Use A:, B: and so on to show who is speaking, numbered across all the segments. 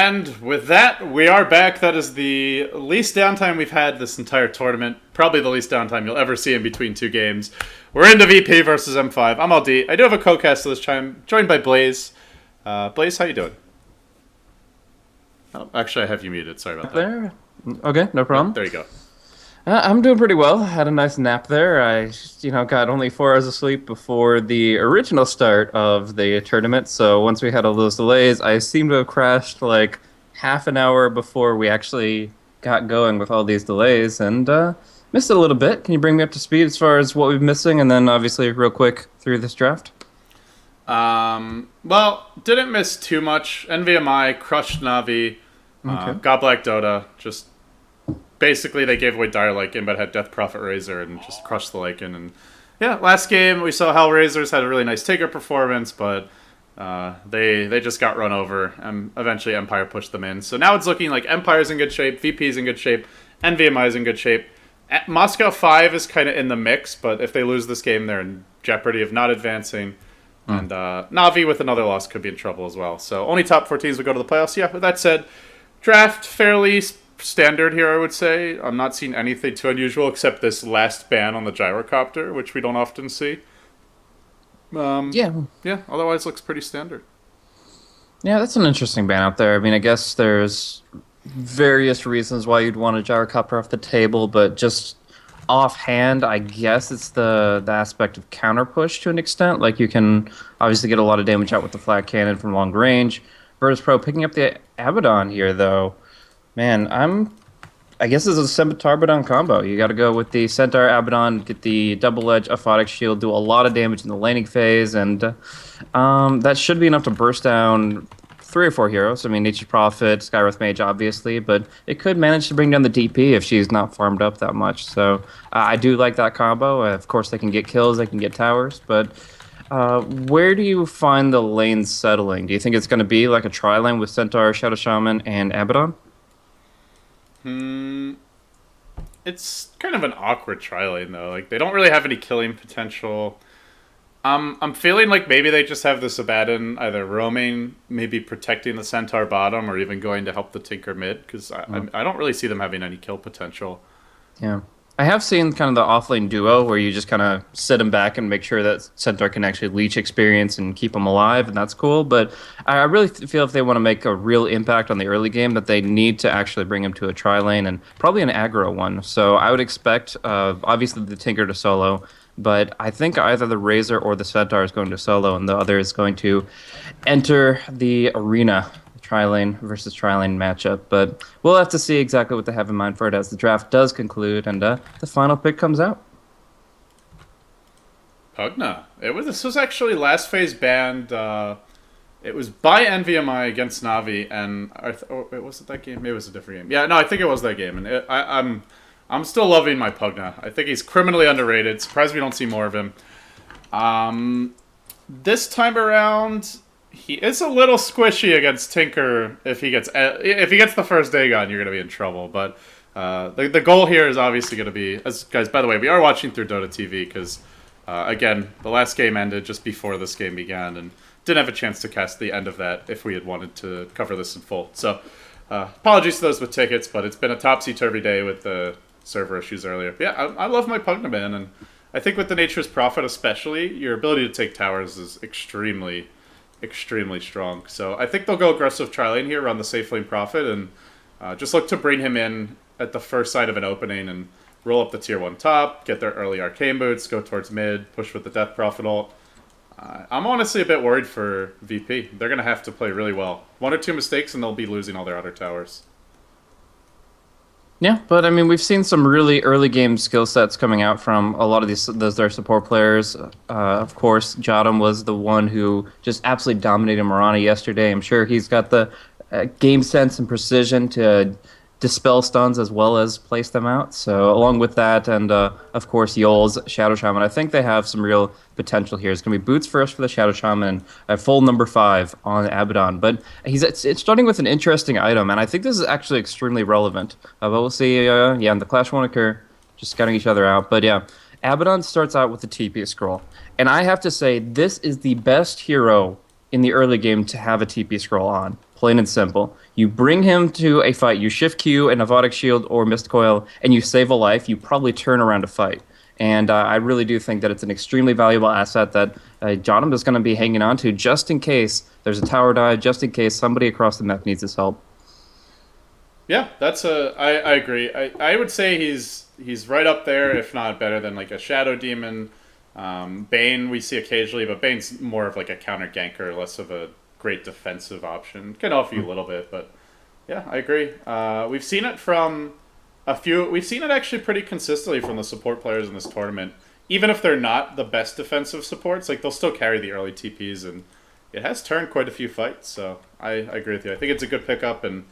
A: And with that, we are back. That is the least downtime we've had this entire tournament. Probably the least downtime you'll ever see in between two games. We're into VP versus M5. I'm LD. I do have a co-cast this time, joined by Blaze. Blaze, how you doing? Oh, actually, I have you muted. Sorry about that.
B: There? Okay, no problem.
A: There you go.
B: I'm doing pretty well. Had a nice nap there. I, got only 4 hours of sleep before the original start of the tournament. So once we had all those delays, I seem to have crashed like half an hour before we actually got going with all these delays and missed it a little bit. Can you bring me up to speed as far as what we've been missing? And then obviously real quick through this draft.
A: Well, didn't miss too much. NVMI crushed Navi.
B: Okay.
A: Got Black Dota. Just basically they gave away Dire Lycan, but had Death Prophet Razor and just crushed the Lycan. And yeah, last game we saw Hellraisers had a really nice Taker performance, but they just got run over, and eventually Empire pushed them in. So now it's looking like Empire's in good shape, VP's in good shape, NVMI's in good shape. Moscow 5 is kind of in the mix, but if they lose this game, they're in jeopardy of not advancing. And Navi with another loss could be in trouble as well. So only top 4 teams would go to the playoffs. Yeah, with that said, draft fairly standard here, I would say. I'm not seeing anything too unusual except this last ban on the gyrocopter, which we don't often see. Yeah, otherwise looks pretty standard.
B: Yeah, that's an interesting ban out there. I mean, I guess there's various reasons why you'd want a gyrocopter off the table, but just offhand, I guess it's the aspect of counter push to an extent. Like, you can obviously get a lot of damage out with the flat cannon from long range. Virtus Pro picking up the Abaddon here, though. Man, I guess it's a Scimitar Abaddon combo. You got to go with the Centaur Abaddon, get the double-edged Aphotic Shield, do a lot of damage in the laning phase, and that should be enough to burst down 3 or 4 heroes. I mean, Nature's Prophet, Skywrath Mage, obviously, but it could manage to bring down the DP if she's not farmed up that much. So I do like that combo. Of course, they can get kills, they can get towers, but where do you find the lanes settling? Do you think it's going to be like a tri-lane with Centaur, Shadow Shaman, and Abaddon?
A: It's kind of an awkward tri-lane, though. Like, they don't really have any killing potential. I'm feeling like maybe they just have this Abaddon either roaming, maybe protecting the Centaur bottom, or even going to help the Tinker mid, because I don't really see them having any kill potential.
B: Yeah. I have seen kind of the offlane duo where you just kind of sit him back and make sure that Centaur can actually leech experience and keep him alive, and that's cool. But I really feel if they want to make a real impact on the early game that they need to actually bring him to a tri-lane and probably an aggro one. So I would expect, obviously, the Tinker to solo, but I think either the Razor or the Centaur is going to solo, and the other is going to enter the arena. Tri-lane versus tri-lane matchup, but we'll have to see exactly what they have in mind for it as the draft does conclude and the final pick comes out.
A: Pugna. This was actually last phase banned. It was by NVMI against Navi, and was it that game? Maybe it was a different game. Yeah, no, I think it was that game, and I'm still loving my Pugna. I think he's criminally underrated. Surprised we don't see more of him. This time around, he is a little squishy against Tinker. If he gets the first Dagon, you're going to be in trouble. But the goal here is obviously going to be, guys, by the way, we are watching through Dota TV because, again, the last game ended just before this game began and didn't have a chance to cast the end of that if we had wanted to cover this in full. So apologies to those with tickets, but it's been a topsy-turvy day with the server issues earlier. But yeah, I love my Pugna, man, and I think with the Nature's Prophet especially, your ability to take towers is extremely strong. So I think they'll go aggressive tri-lane here, run the safe lane Prophet, and just look to bring him in at the first sign of an opening and roll up the tier 1 top, get their early arcane boots, go towards mid, push with the Death Prophet ult. I'm honestly a bit worried for VP. They're going to have to play really well. 1 or 2 mistakes and they'll be losing all their other towers.
B: Yeah, but I mean, we've seen some really early game skill sets coming out from a lot of their support players. Of course, Jottam was the one who just absolutely dominated Mirana yesterday. I'm sure he's got the game sense and precision to dispel stuns as well as place them out. So along with that, and of course Yol's Shadow Shaman, I think they have some real potential here. It's going to be boots first for the Shadow Shaman and a full number 5 on Abaddon. But it's starting with an interesting item, and I think this is actually extremely relevant. But we'll see. And the clash won't occur. Just scouting each other out. But yeah, Abaddon starts out with the TP scroll, and I have to say this is the best hero in the early game to have a TP scroll on. Plain and simple. You bring him to a fight, you shift Q, an Avodic Shield, or Mist Coil, and you save a life, you probably turn around to fight. And I really do think that it's an extremely valuable asset that Jotum is going to be hanging on to just in case there's a tower dive, just in case somebody across the map needs his help.
A: Yeah, I agree. I would say he's right up there, if not better than like a Shadow Demon. Bane we see occasionally, but Bane's more of like a counter ganker, less of a great defensive option. Can offer you a little bit, but yeah, I agree. We've seen it from a few. We've seen it actually pretty consistently from the support players in this tournament. Even if they're not the best defensive supports, like they'll still carry the early TPs, and it has turned quite a few fights. So I agree with you. I think it's a good pickup. And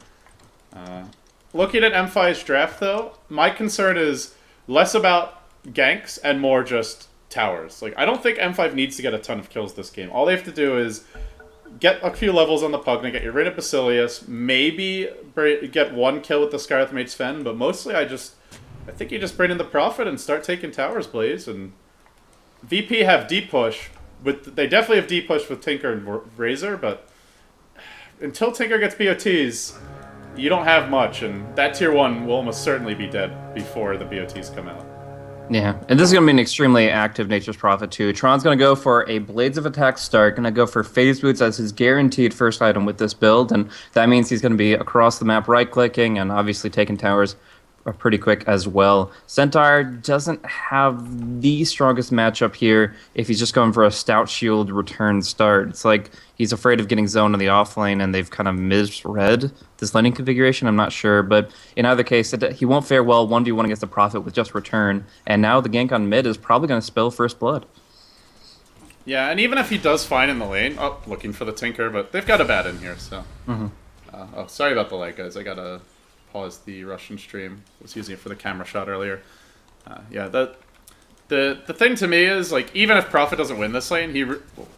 A: looking at M5's draft, though, my concern is less about ganks and more just towers. Like I don't think M5 needs to get a ton of kills this game. All they have to do is get a few levels on the Pugna, get rid of Basilius, maybe get one kill with the Scarlet Mage Sven, but mostly I think you just bring in the Prophet and start taking towers, Blaze. And VP have deep push. They definitely have deep push with Tinker and Razor, but until Tinker gets BOTs, you don't have much, and that tier 1 will almost certainly be dead before the BOTs come out.
B: Yeah, and this is going to be an extremely active Nature's Prophet too. Tron's going to go for a Blades of Attack start, going to go for Phase Boots as his guaranteed first item with this build, and that means he's going to be across the map right-clicking and obviously taking towers pretty quick as well. Centaur doesn't have the strongest matchup here if he's just going for a Stout Shield return start. It's like he's afraid of getting zoned in the offlane, and they've kind of misread this laning configuration. I'm not sure, but in either case, he won't fare well 1v1 against the Prophet with just return, and now the gank on mid is probably going to spill First Blood.
A: Yeah, and even if he does fine in the lane, looking for the Tinker, but they've got a bat in here, so. Sorry about the lag, guys. I gotta pause the Russian stream. I was using it for the camera shot earlier. Yeah, the thing to me is, like, even if Prophet doesn't win this lane,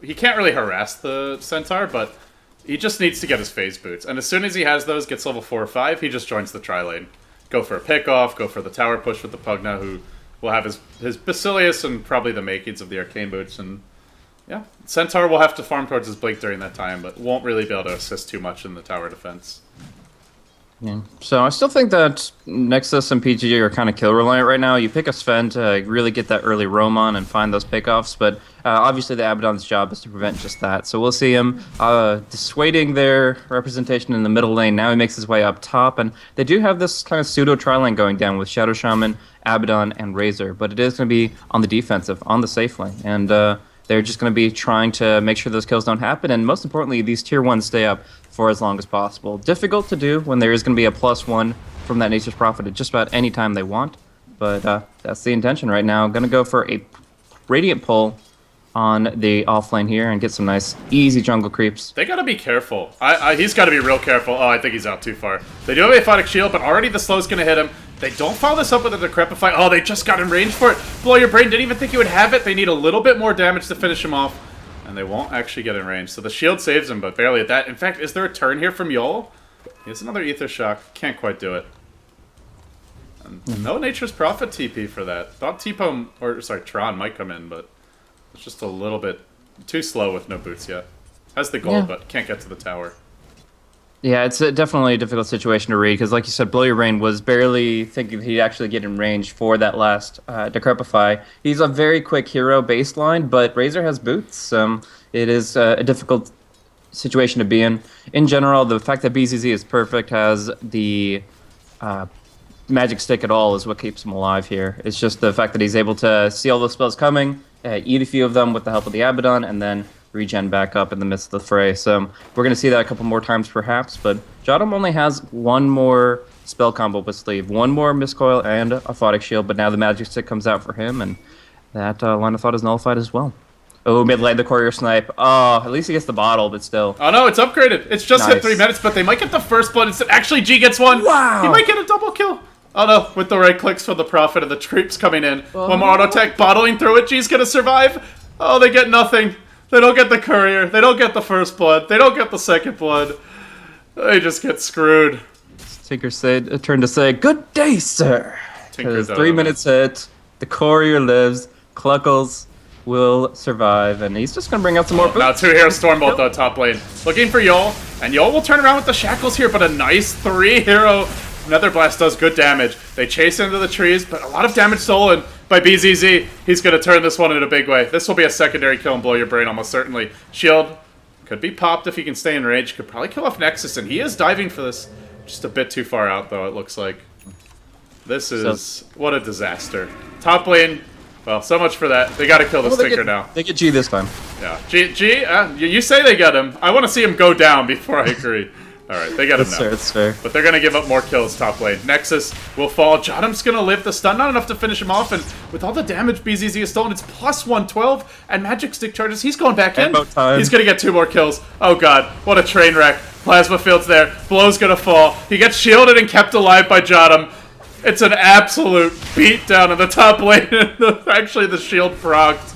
A: he can't really harass the Centaur, but he just needs to get his phase boots. And as soon as he has those, gets level 4 or 5, he just joins the tri-lane. Go for a pick-off, go for the tower push with the Pugna, who will have his Basilius and probably the makings of the Arcane Boots. And yeah, Centaur will have to farm towards his Blink during that time, but won't really be able to assist too much in the tower defense.
B: Yeah. So I still think that Nexus and PG are kind of kill reliant right now. You pick a Sven to really get that early roam on and find those pickoffs, but obviously the Abaddon's job is to prevent just that. So we'll see him dissuading their representation in the middle lane. Now he makes his way up top, and they do have this kind of pseudo tri-lane going down with Shadow Shaman, Abaddon, and Razor, but it is going to be on the defensive, on the safe lane, and they're just going to be trying to make sure those kills don't happen, and most importantly, these tier 1s stay up for as long as possible. Difficult to do when there is going to be a +1 from that Nature's Prophet at just about any time they want, but that's the intention right now. Going to go for a Radiant pull on the offlane here and get some nice, easy jungle creeps.
A: They got to be careful. He's got to be real careful. Oh, I think he's out too far. They do have a Aphotic Shield, but already the slow's going to hit him. They don't follow this up with a Decrepify. Oh, they just got in range for it. Blow Your Brain didn't even think he would have it. They need a little bit more damage to finish him off. And they won't actually get in range. So the shield saves him, but barely at that. In fact, is there a turn here from Yol? He has another Ether Shock. Can't quite do it. And no Nature's Prophet TP for that. Thought Tron might come in, but it's just a little bit too slow with no boots yet. Has the gold, but can't get to the tower.
B: Yeah, it's definitely a difficult situation to read, because like you said, Blow Your Brain was barely thinking he'd actually get in range for that last Decrepify. He's a very quick hero baseline, but Razor has boots. It is a difficult situation to be in. In general, the fact that BZZ is perfect, has the magic stick at all, is what keeps him alive here. It's just the fact that he's able to see all those spells coming, eat a few of them with the help of the Abaddon, and then regen back up in the midst of the fray. So we're going to see that a couple more times perhaps, but Jotum only has one more spell combo with sleeve, one more Miscoil and a Aphotic Shield, but now the magic stick comes out for him, and that line of thought is nullified as well. Oh, mid lane, the Courier Snipe. Oh, at least he gets the bottle, but still.
A: Oh no, it's upgraded. It's just hit 3 minutes, but they might get the first blood instead. Actually, G gets one.
B: Wow!
A: He might get a double kill. Oh no, with the right clicks for the Prophet and the creeps coming in. One more auto tech bottling through it. G's gonna survive. Oh, they get nothing. They don't get the courier. They don't get the first blood. They don't get the second blood. They just get screwed.
B: Tinker said, turned to say, "Good day, sir."
A: Tinker's
B: 3 minutes hit. The courier lives. Cluckles will survive, and he's just gonna bring out some more boots.
A: Now 2 hero Stormbolt though, top lane. Looking for Yol, and Yol will turn around with the shackles here, but a nice 3 hero Nether Blast does good damage. They chase into the trees, but a lot of damage stolen by BZZ. He's gonna turn this one in a big way. This will be a secondary kill and blow your brain almost certainly. Shield could be popped if he can stay in range. Could probably kill off Nexus, and he is diving for this. Just a bit too far out though, it looks like. This is... what a disaster. Top lane, well, so much for that. They gotta kill this Tinker now.
B: They get G this time.
A: Yeah. You say they get him. I want to see him go down before I agree. Alright, they get him now.
B: That's fair.
A: But they're gonna give up more kills top lane. Nexus will fall. Jotham's gonna live the stun. Not enough to finish him off, and with all the damage BZZ has stolen, it's plus 112, and Magic Stick charges. He's going back in. He's gonna get 2 more kills. Oh god, what a train wreck. Plasma Field's there. Blow's gonna fall. He gets shielded and kept alive by Jotham. It's an absolute beatdown in the top lane. Actually, the shield procced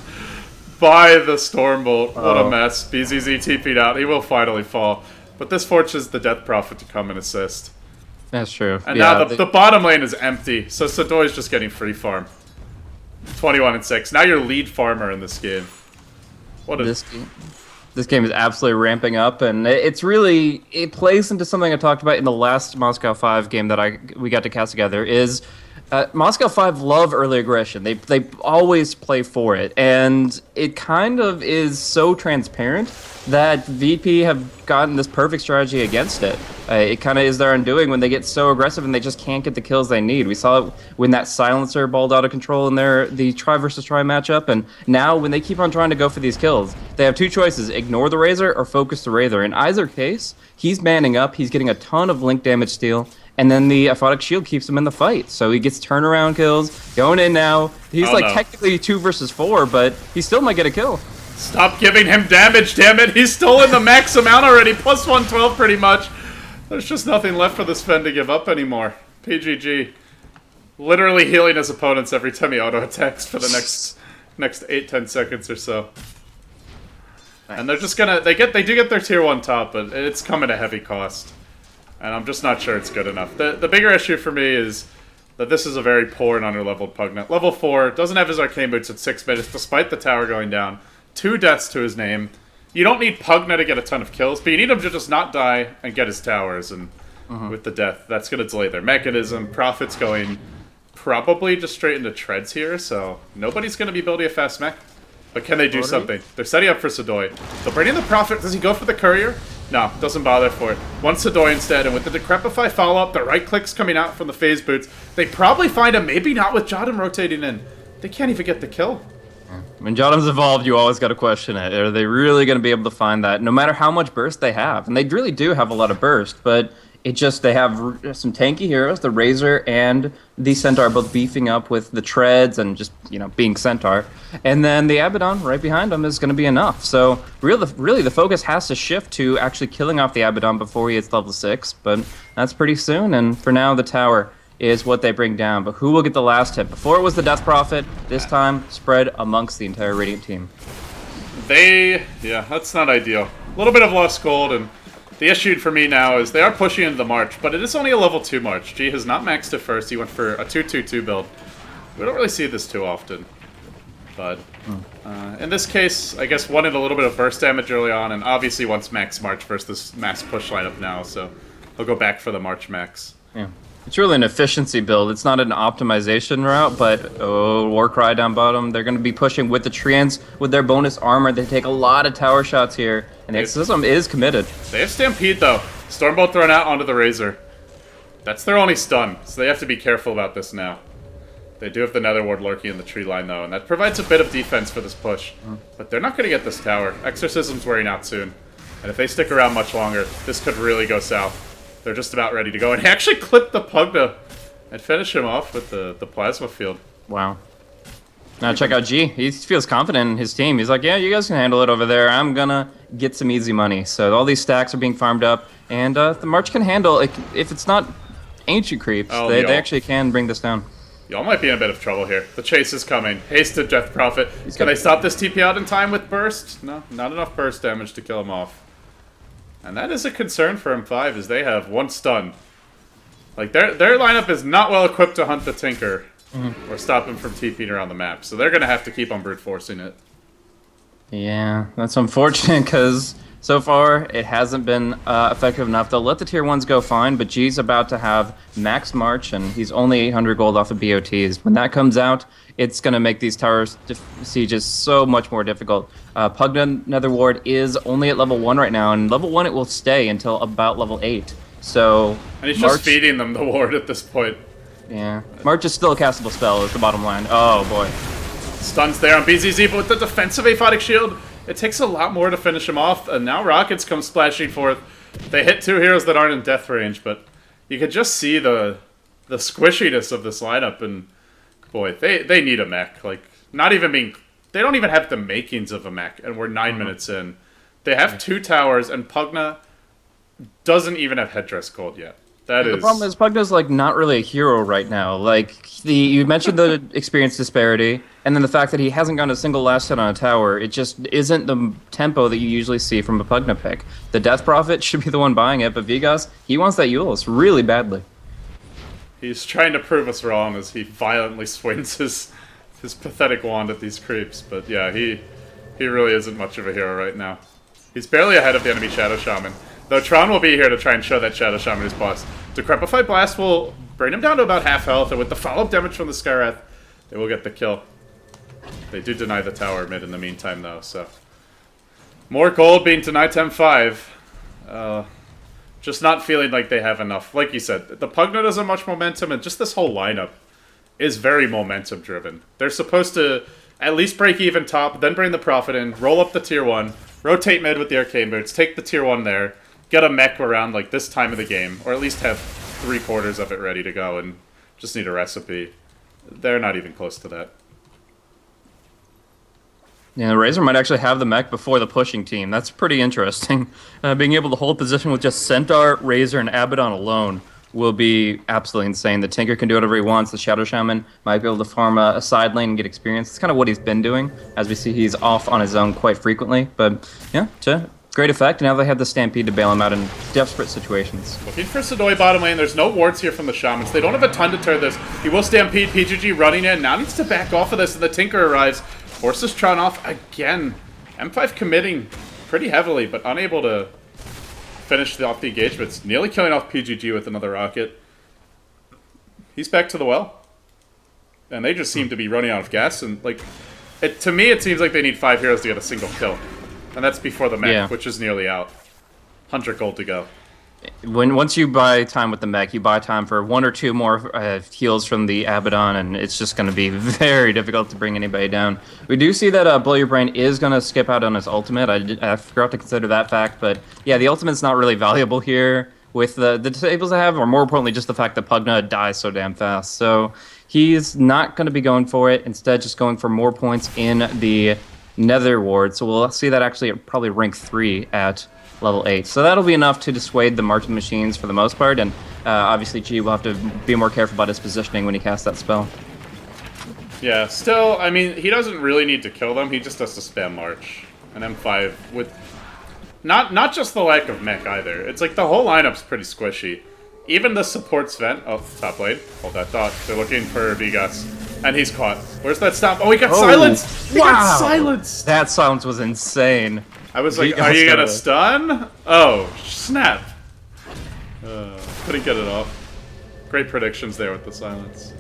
A: by the Stormbolt. What a mess. BZZ TP'd out. He will finally fall. But this forces the Death Prophet to come and assist.
B: That's true.
A: And now the bottom lane is empty, so Sadoy's just getting free farm. 21-6. Now you're lead farmer in this game. What a...
B: This game is absolutely ramping up, and it plays into something I talked about in the last Moscow 5 game that we got to cast together, is Moscow 5 love early aggression. They always play for it, and it kind of is so transparent that VP have gotten this perfect strategy against it. It kind of is their undoing when they get so aggressive and they just can't get the kills they need. We saw it when that silencer balled out of control in the try versus try matchup, and now when they keep on trying to go for these kills, they have 2 choices: ignore the Razor or focus the Razor. In either case, he's manning up, he's getting a ton of link damage steal, and then the Aphotic Shield keeps him in the fight. So he gets turnaround kills, going in now. He's technically 2 versus 4, but he still might get a kill.
A: Stop giving him damage, damn it! He's stolen the max amount already, plus 112 pretty much. There's just nothing left for this Fen to give up anymore. PGG. Literally healing his opponents every time he auto-attacks for the next 8-10 seconds or so. Nice. And they're just gonna... They do get their tier 1 top, but it's come at a heavy cost. And I'm just not sure it's good enough. The bigger issue for me is that this is a very poor and under-leveled Pugnet. Level 4, doesn't have his arcane boots at 6 minutes, despite the tower going down. 2 deaths to his name. You don't need Pugna to get a ton of kills, but you need him to just not die and get his towers. And with the death, that's going to delay their mechanism. Prophet's going probably just straight into treads here, so nobody's going to be building a fast mech. But can they do something? They're setting up for Sadoy. They'll bring in the Prophet. Does he go for the Courier? No, doesn't bother for it. One Sadoy instead, and with the Decrepify follow-up, the right clicks coming out from the phase boots, they probably find him, maybe not with Jotham rotating in. They can't even get the kill.
B: When Jotham's evolved, you always got to question it. Are they really going to be able to find that, no matter how much burst they have? And they really do have a lot of burst, but they have some tanky heroes, the Razor and the Centaur, both beefing up with the treads and just, being Centaur. And then the Abaddon right behind them is going to be enough. So really the focus has to shift to actually killing off the Abaddon before he hits level 6, but that's pretty soon. And for now, the tower is what they bring down. But who will get the last hit? Before it was the Death Prophet, this time spread amongst the entire Radiant team.
A: Yeah, that's not ideal. A little bit of lost gold, and the issue for me now is they are pushing into the March, but it is only a level 2 March. G has not maxed it first. He went for a 2-2-2 build. We don't really see this too often. But in this case, I guess wanted a little bit of burst damage early on, and obviously wants max March versus this max push lineup now, so he'll go back for the March max.
B: Yeah. It's really an efficiency build. It's not an optimization route, but Warcry down bottom. They're going to be pushing with the Treants with their bonus armor. They take a lot of tower shots here, and the Exorcism is committed.
A: They have Stampede, though. Stormbolt thrown out onto the Razor. That's their only stun, so they have to be careful about this now. They do have the Netherward lurking in the tree line, though, and that provides a bit of defense for this push. But they're not going to get this tower. Exorcism's wearing out soon. And if they stick around much longer, this could really go south. They're just about ready to go. And he actually clipped the Pugna and finish him off with the Plasma Field.
B: Wow. Now check out G. He feels confident in his team. He's like, yeah, you guys can handle it over there. I'm going to get some easy money. So all these stacks are being farmed up. And the March can handle, if it's not ancient creeps, they actually can bring this down.
A: Y'all might be in a bit of trouble here. The chase is coming. Hasted Death Prophet. Can they stop this TP out in time with burst? No, not enough burst damage to kill him off. And that is a concern for M5, is they have 1 stun. Like, their lineup is not well equipped to hunt the Tinker or stop him from TPing around the map. So they're going to have to keep on brute forcing it.
B: Yeah, that's unfortunate because so far it hasn't been effective enough. They'll let the tier ones go fine, but G's about to have max March and he's only 800 gold off of BOTs. When that comes out, it's going to make these towers sieges so much more difficult. Pugna Nether Ward is only at level 1 right now, and level 1 it will stay until about level 8. So,
A: And he's
B: March,
A: just feeding them the ward at this point.
B: yeah. March is still a castable spell, is the bottom line. Oh boy.
A: Stuns there on BZZ, but with the defensive aphotic shield, it takes a lot more to finish him off. And now rockets come splashing forth. They hit 2 heroes that aren't in death range, but you could just see the squishiness of this lineup. And boy, they need a mech. Like, not even being, they don't even have the makings of a mech, and we're 9 minutes in. They have 2 towers, and Pugna doesn't even have headdress gold yet.
B: The problem is Pugna's like not really a hero right now. Like you mentioned the experience disparity, and then the fact that he hasn't gotten a single last hit on a tower. It just isn't the tempo that you usually see from a Pugna pick. The Death Prophet should be the one buying it, but Vigas, he wants that Euless really badly.
A: He's trying to prove us wrong as he violently swings his pathetic wand at these creeps. But yeah, he really isn't much of a hero right now. He's barely ahead of the enemy Shadow Shaman. Though Tron will be here to try and show that Shadow Shaman is boss. Decrepify Blast will bring him down to about half health, and with the follow-up damage from the Skywrath, they will get the kill. They do deny the tower mid in the meantime, though, so... More gold being denied to M5. Just not feeling like they have enough. Like you said, the Pugna doesn't have much momentum, and just this whole lineup is very momentum-driven. They're supposed to at least break even top, then bring the Prophet in, roll up the tier 1, rotate mid with the Arcane Boots, take the tier 1 there, get a mech around like this time of the game, or at least have 3/4 of it ready to go, and just need a recipe. They're not even close to that.
B: Yeah, the Razor might actually have the mech before the pushing team. That's pretty interesting. Being able to hold position with just Centaur, Razor, and Abaddon alone will be absolutely insane. The Tinker can do whatever he wants. The Shadow Shaman might be able to farm a side lane and get experience. It's kind of what he's been doing. As we see, he's off on his own quite frequently. But yeah, great effect. Now they have the Stampede to bail him out in desperate situations.
A: Looking for Sidoi bottom lane. There's no wards here from the Shamans. They don't have a ton to turn this. He will Stampede. PGG running in. Now needs to back off of this, and the Tinker arrives. Forces Tron off again. M5 committing pretty heavily, but unable to finish off the engagements. Nearly killing off PGG with another rocket. He's back to the well. And they just seem to be running out of gas. And like, to me, it seems like they need 5 heroes to get a single kill. And that's before the mech, which is nearly out. 100 gold to go.
B: Once you buy time with the mech, you buy time for 1 or 2 more heals from the Abaddon, and it's just going to be very difficult to bring anybody down. We do see that Blow Your Brain is going to skip out on his ultimate. I forgot to consider that fact, but yeah, the ultimate's not really valuable here with the disables I have, or more importantly, just the fact that Pugna dies so damn fast. So he's not going to be going for it. Instead, just going for more points in the Nether Ward. So we'll see that actually at probably rank 3 at level 8. So that'll be enough to dissuade the marching machines for the most part, and obviously G will have to be more careful about his positioning when he casts that spell.
A: Yeah, still, I mean, he doesn't really need to kill them, he just has to spam March. And M5 with... Not just the lack of mech either, it's like the whole lineup's pretty squishy. Even the support Sven... Oh, top lane. Hold that thought. They're looking for Vigas. And he's caught. Where's that stop? Oh, he got silenced! He got silenced!
B: That silence was insane.
A: I was like, are you gonna stun? Oh, snap. Couldn't get it off. Great predictions there with the silence.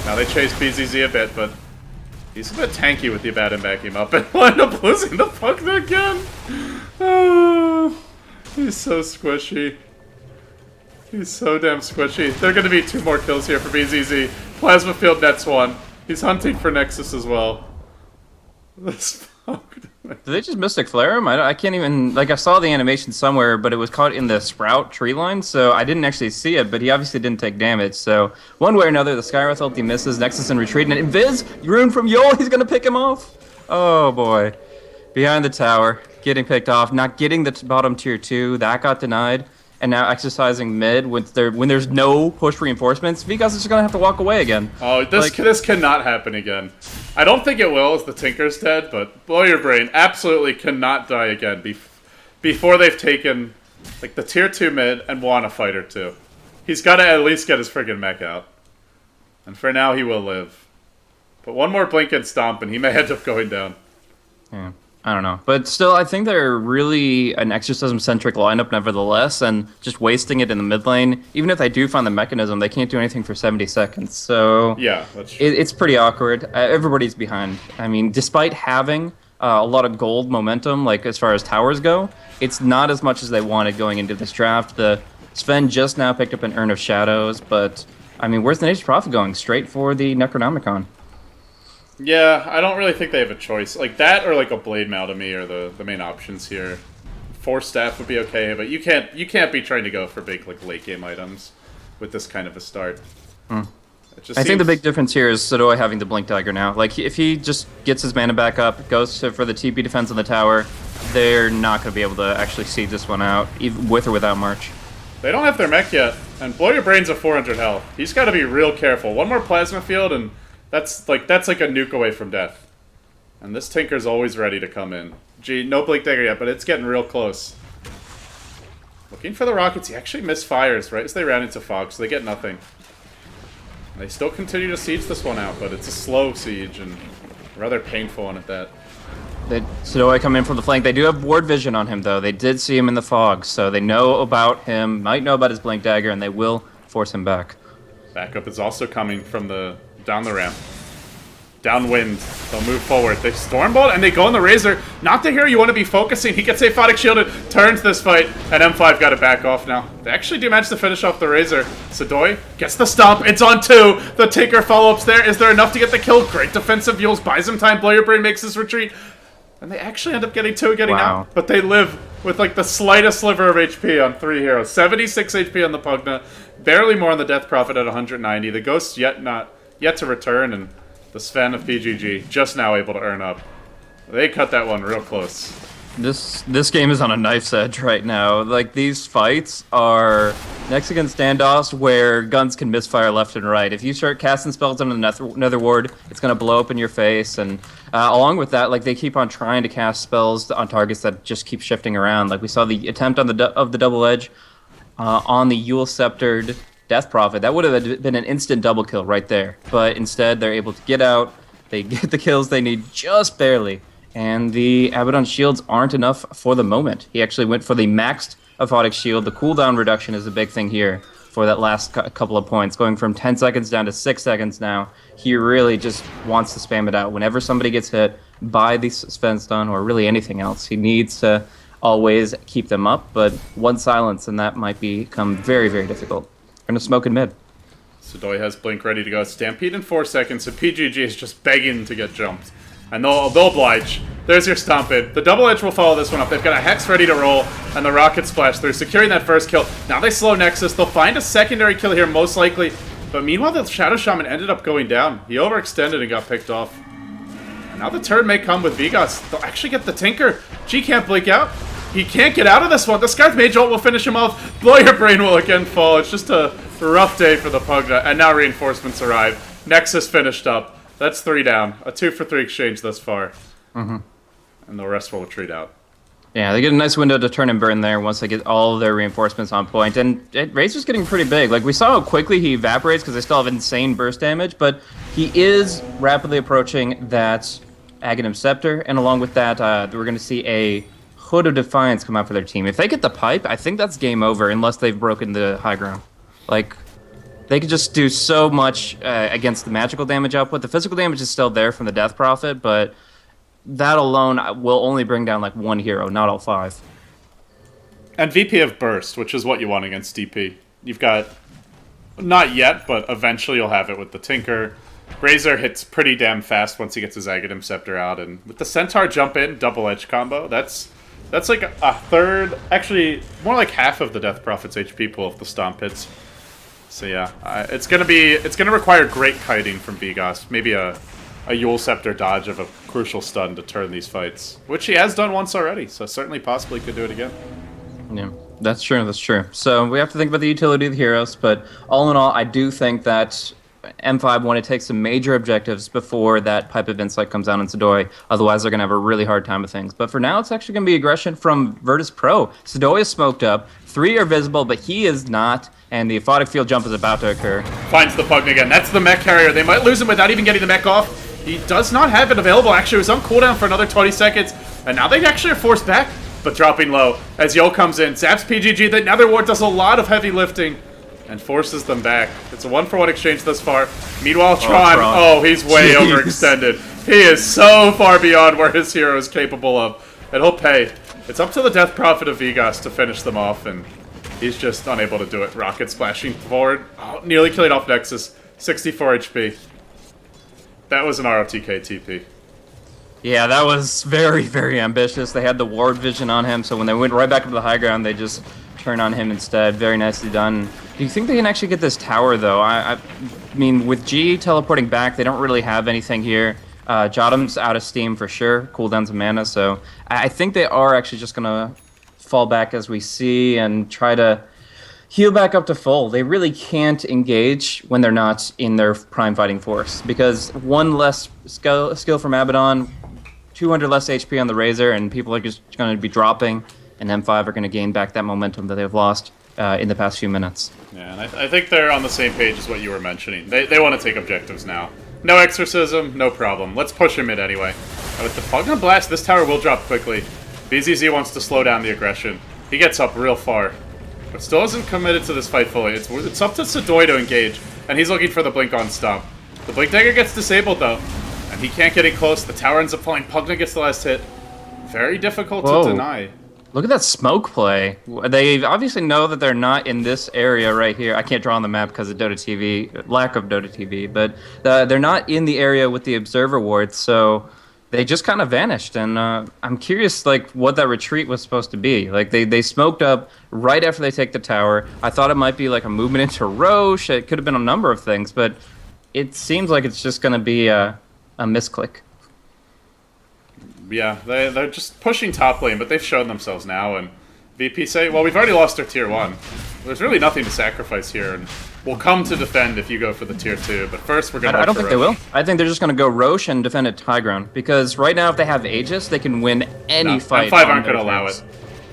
A: Now they chase BZZ a bit, but he's a bit tanky with the Abaddon backing him up, and will end up losing the Pugna again. Oh, he's so squishy. He's so damn squishy. There are going to be 2 more kills here for BZZ. Plasma Field nets 1. He's hunting for Nexus as well. This
B: Did they just Mystic Flare him? I can't even... Like, I saw the animation somewhere, but it was caught in the Sprout tree line, so I didn't actually see it, but he obviously didn't take damage. So, one way or another, the Skywrath ulti misses, Nexus in retreat, and Invis, Rune from Yol, he's gonna pick him off! Oh, boy. Behind the tower, getting picked off, not getting the bottom tier 2, that got denied, and now exercising mid when there's no push reinforcements, Vigas is just gonna have to walk away again.
A: Oh, this cannot happen again. I don't think it will as the Tinker's dead, but Blow Your Brain absolutely cannot die again before they've taken like the tier 2 mid and won a fight or 2. He's got to at least get his friggin' mech out. And for now, he will live. But one more blink and stomp, and he may end up going down.
B: Yeah, I don't know. But still, I think they're really an exorcism-centric lineup nevertheless, and just wasting it in the mid lane, even if they do find the mechanism, they can't do anything for 70 seconds. So
A: Yeah, that's true.
B: it's pretty awkward. Everybody's behind. I mean, despite having a lot of gold momentum, like as far as towers go, it's not as much as they wanted going into this draft. The Sven just now picked up an Urn of Shadows, but, I mean, where's the Nature's Prophet going? Straight for the Necronomicon.
A: Yeah, I don't really think they have a choice. Like that or like a Blade Mail to me are the main options here. Force Staff would be okay, but you can't be trying to go for big like late game items with this kind of a start.
B: I think the big difference here is Sodoi having the Blink Dagger now. Like, if he just gets his mana back up, goes for the TP defense on the tower, they're not going to be able to actually see this one out, even with or without March.
A: They don't have their mech yet, and Blow Your Brain's at 400 health. He's got to be real careful. One more Plasma Field, and that's like a nuke away from death. And this Tinker's always ready to come in. Gee, no Blink Dagger yet, but it's getting real close. Looking for the rockets. He actually misfires right as they ran into Fog, so they get nothing. They still continue to siege this one out, but it's a slow siege and rather painful one at that.
B: Sodoi come in from the flank. They do have ward vision on him, though. They did see him in the fog, so they know about him, might know about his Blink Dagger, and they will force him back.
A: Backup is also coming from down the ramp. Downwind. They'll move forward. They Stormbolt and they go in the Razor. Not the hero you want to be focusing. He gets aphotic shielded, turns this fight, and M5 got to back off now. They actually do manage to finish off the Razor. Sodoi gets the stomp. It's on 2. The Tinker follow-ups there. Is there enough to get the kill? Great defensive Yules. Buys him time. Blow Your Brain makes his retreat. And they actually end up getting 2 getting out. But they live with like the slightest sliver of HP on 3 heroes. 76 HP on the Pugna. Barely more on the Death Prophet at 190. The Ghost's yet to return, and the Sven of PGG just now able to earn up. They cut that one real close.
B: This game is on a knife's edge right now. Like, these fights are Mexican standoffs where guns can misfire left and right. If you start casting spells on another ward, it's going to blow up in your face. And along with that, like, they keep on trying to cast spells on targets that just keep shifting around. Like, we saw the attempt on of the double edge on the Yule Sceptered Death Prophet. That would have been an instant double kill right there. But instead, they're able to get out. They get the kills they need just barely. And the Abaddon shields aren't enough for the moment. He actually went for the maxed Aphotic Shield. The cooldown reduction is a big thing here for that last couple of points. Going from 10 seconds down to 6 seconds now. He really just wants to spam it out. Whenever somebody gets hit by the Sven stun or really anything else, he needs to always keep them up. But one silence and that might become very, very difficult. Gonna smoke in mid.
A: Sodoi has Blink ready to go. Stampede in 4 seconds, and PGG is just begging to get jumped. And they'll oblige. There's your Stomp In. The Double Edge will follow this one up. They've got a Hex ready to roll, and the Rocket Splash through, securing that first kill. Now they slow Nexus. They'll find a secondary kill here, most likely. But meanwhile, the Shadow Shaman ended up going down. He overextended and got picked off. And now the turn may come with Vigas. They'll actually get the Tinker. G can't blink out. He can't get out of this one. The Scarf Mage ult will finish him off. Blow Your Brain will again fall. It's just a rough day for the Pugna. And now reinforcements arrive. Nexus finished up. That's 3 down. A 2-for-3 exchange thus far. And the rest will retreat out.
B: Yeah, they get a nice window to turn and burn there once they get all of their reinforcements on point. And Razor's getting pretty big. Like, we saw how quickly he evaporates because they still have insane burst damage, but he is rapidly approaching that Aghanim Scepter, and along with that, we're going to see a Hood of Defiance come out for their team. If they get the pipe, I think that's game over unless they've broken the high ground. Like, they could just do so much against the magical damage output. The physical damage is still there from the Death Prophet, but that alone will only bring down like 1 hero, not all 5.
A: And VP of Burst, which is what you want against DP. You've got, not yet, but eventually you'll have it with the Tinker. Razor hits pretty damn fast once he gets his Aghanim Scepter out, and with the Centaur jump in, double edge combo, that's like a third, actually more like half of the Death Prophet's HP pool if the Stomp hits. So yeah, it's gonna require great kiting from Vigas. Maybe a Yule Scepter dodge of a crucial stun to turn these fights, which he has done once already. So certainly, possibly could do it again.
B: Yeah, that's true. That's true. So we have to think about the utility of the heroes, but all in all, I do think that M5 want to take some major objectives before that Pipe of Insight comes out in Sodoi. Otherwise, they're going to have a really hard time with things. But for now, it's actually going to be aggression from Virtus Pro. Sodoi is smoked up. 3 are visible, but he is not. And the Aphotic Field jump is about to occur.
A: Finds the Pugna again. That's the mech carrier. They might lose him without even getting the mech off. He does not have it available. Actually, it was on cooldown for another 20 seconds. And now they actually are forced back, but dropping low. As Yo comes in, zaps PGG. The Nether Ward does a lot of heavy lifting and forces them back. It's a 1-for-1 exchange thus far. Meanwhile, Tron, he's way overextended. He is so far beyond where his hero is capable of. And he'll pay. It's up to the Death Prophet of Vigas to finish them off, and he's just unable to do it. Rocket splashing forward. Oh, nearly killing off Nexus. 64 HP. That was an ROTK TP.
B: Yeah, that was very, very ambitious. They had the ward vision on him, so when they went right back up to the high ground, they just turned on him instead. Very nicely done. Do you think they can actually get this tower, though? I mean, with G teleporting back, they don't really have anything here. Jotham's out of steam for sure. Cooldowns of mana, so I think they are actually just going to fall back as we see and try to heal back up to full. They really can't engage when they're not in their prime fighting force, because one less skill from Abaddon, 200 less HP on the Razor, and people are just going to be dropping, and M5 are going to gain back that momentum that they've lost in the past few minutes.
A: Yeah, and I think they're on the same page as what you were mentioning. They want to take objectives now. No Exorcism, no problem. Let's push him in anyway. And with the Pugna Blast, this tower will drop quickly. BZZ wants to slow down the aggression. He gets up real far, but still isn't committed to this fight fully. It's up to Sadoy to engage, and he's looking for the Blink on stomp. The Blink Dagger gets disabled, though, and he can't get in close. The tower ends up falling. Pugna gets the last hit. Very difficult to deny.
B: Look at that smoke play. They obviously know that they're not in this area right here. I can't draw on the map because of Dota TV, lack of Dota TV, but they're not in the area with the observer wards, so they just kind of vanished. And I'm curious, like, what that retreat was supposed to be. Like, they smoked up right after they take the tower. I thought it might be like a movement into Roche. It could have been a number of things, but it seems like it's just going to be a misclick.
A: Yeah, they're just pushing top lane, but they've shown themselves now, and VP say, well, we've already lost our tier 1. There's really nothing to sacrifice here, and we'll come to defend if you go for the tier 2, but first we're going to
B: I don't think they will. I think they're just going to go Roche and defend at high ground, because right now if they have Aegis, they can win any fight.
A: M5 aren't going to allow it.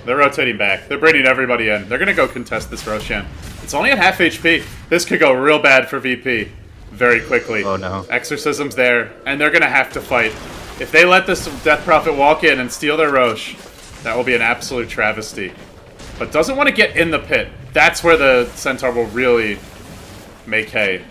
A: They're rotating back. They're bringing everybody in. They're going to go contest this Roshan. It's only at half HP. This could go real bad for VP very quickly.
B: Oh no.
A: Exorcism's there, and they're going to have to fight. If they let this Death Prophet walk in and steal their Roche, that will be an absolute travesty. But doesn't want to get in the pit. That's where the Centaur will really make hay.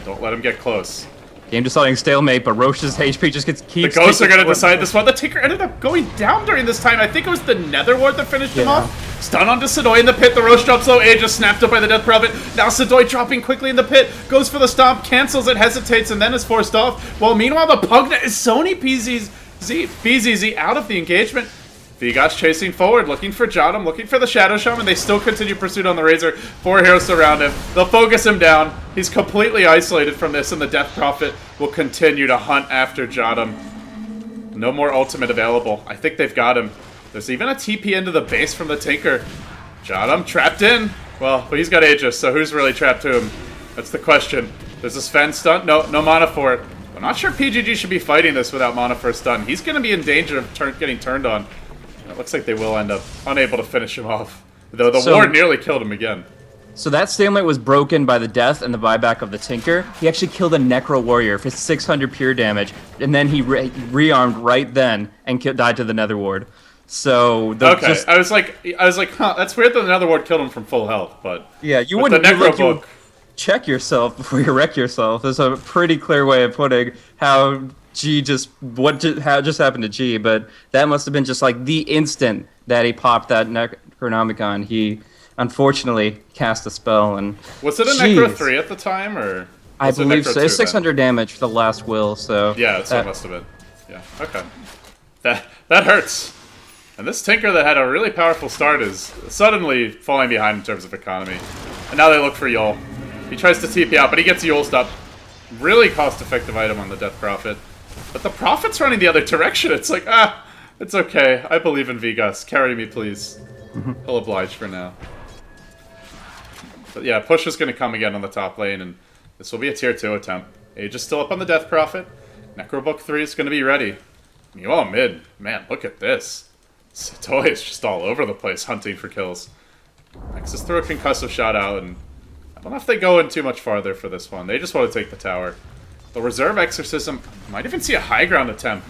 A: Don't let him get close.
B: Game deciding stalemate, but Roche's HP just keeps...
A: The Ghosts are going to decide this one. The Tinker ended up going down during this time. I think it was the Nether Ward that finished him off. Stun onto Sadoy in the pit. The Roche drops low. Aegis snapped up by the Death Prophet. Now Sadoy dropping quickly in the pit. Goes for the stomp, cancels it, hesitates, and then is forced off. While meanwhile, the Pugna is Sony BZZ out of the engagement. Vigas chasing forward, looking for Jotham, looking for the Shadow Shaman. They still continue pursuit on the Razor. 4 heroes surround him. They'll focus him down. He's completely isolated from this, and the Death Prophet will continue to hunt after Jotham. No more ultimate available. I think they've got him. There's even a TP into the base from the Tinker. Jotham trapped in. Well, but he's got Aegis, so who's really trapped to him? That's the question. There's a Sven stunt. No mana for it. I'm not sure PGG should be fighting this without mana for a stun. He's going to be in danger of getting turned on. It looks like they will end up unable to finish him off. Though the ward nearly killed him again.
B: So that stalemate was broken by the death and the buyback of the Tinker. He actually killed a Necro Warrior for 600 pure damage, and then he rearmed right then and died to the Nether Ward. So
A: okay, I was like, huh, that's weird that the Nether Ward killed him from full health, but
B: yeah, you wouldn't
A: the Necro book.
B: Check yourself before you wreck yourself. There's a pretty clear way of putting how how just happened to G, but that must have been just like the instant that he popped that Necronomicon. He unfortunately cast a spell, and
A: was it a Necro 3 at the time, or
B: I believe so. It's 600 damage for the last will, so
A: yeah, so it must have been. Yeah, okay, that hurts. And this Tinker that had a really powerful start is suddenly falling behind in terms of economy, and now they look for Yul. He tries to TP out, but he gets Yul's up. Really cost-effective item on the Death Prophet. But the Prophet's running the other direction. It's like, it's okay. I believe in Vigas. Carry me, please. He'll oblige for now. But yeah, push is going to come again on the top lane, and this will be a tier 2 attempt. Aegis still up on the Death Prophet. Necrobook 3 is going to be ready. Meanwhile, mid. Man, look at this. Sadoy is just all over the place hunting for kills. Nexus threw a concussive shot out, and I don't know if they go in too much farther for this one. They just want to take the tower. The reserve exorcism might even see a high ground attempt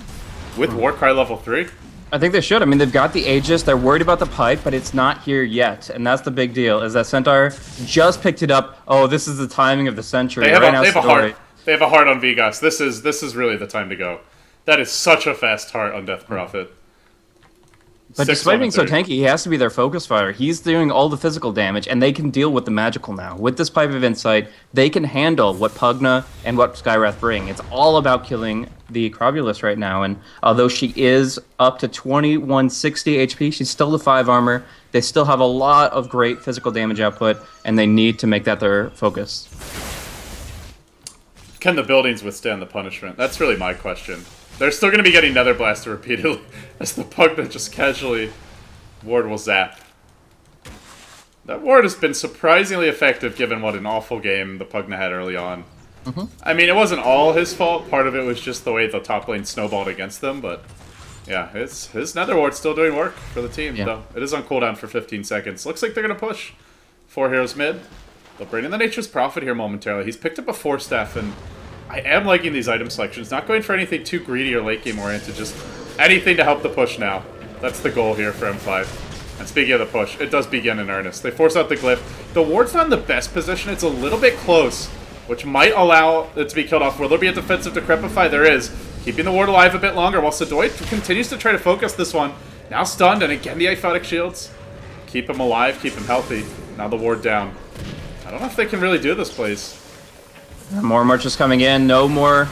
A: with Warcry level 3.
B: I think they should. I mean, they've got the Aegis. They're worried about the pipe, but it's not here yet. And that's the big deal, is that Centaur just picked it up. Oh, this is the timing of the century.
A: They have a heart. They have a heart on Vigas. This is really the time to go. That is such a fast heart on Death Prophet.
B: But despite being so tanky, he has to be their focus fire. He's doing all the physical damage, and they can deal with the magical now. With this Pipe of Insight, they can handle what Pugna and what Skywrath bring. It's all about killing the Acrobulus right now, and although she is up to 2160 HP, she's still the 5 armor. They still have a lot of great physical damage output, and they need to make that their focus.
A: Can the buildings withstand the punishment? That's really my question. They're still going to be getting Nether Blaster repeatedly as the Pugna just casually ward will zap. That ward has been surprisingly effective given what an awful game the Pugna had early on. I mean, it wasn't all his fault. Part of it was just the way the top lane snowballed against them, but yeah, his Nether ward's still doing work for the team, though. It is on cooldown for 15 seconds. Looks like they're going to push 4 heroes mid. They'll bring in the Nature's Prophet here momentarily. He's picked up a 4-staff, and I am liking these item selections. Not going for anything too greedy or late game oriented, just anything to help the push now. That's the goal here for M5. And speaking of the push, it does begin in earnest. They force out the glyph. The ward's not in the best position. It's a little bit close, which might allow it to be killed off. Will there be a defensive Decrepify? There is. Keeping the ward alive a bit longer while Sedoid continues to try to focus this one. Now stunned, and again the Aphotic Shields. Keep him alive, keep him healthy. Now the ward down. I don't know if they can really do this, please.
B: More marches coming in. No more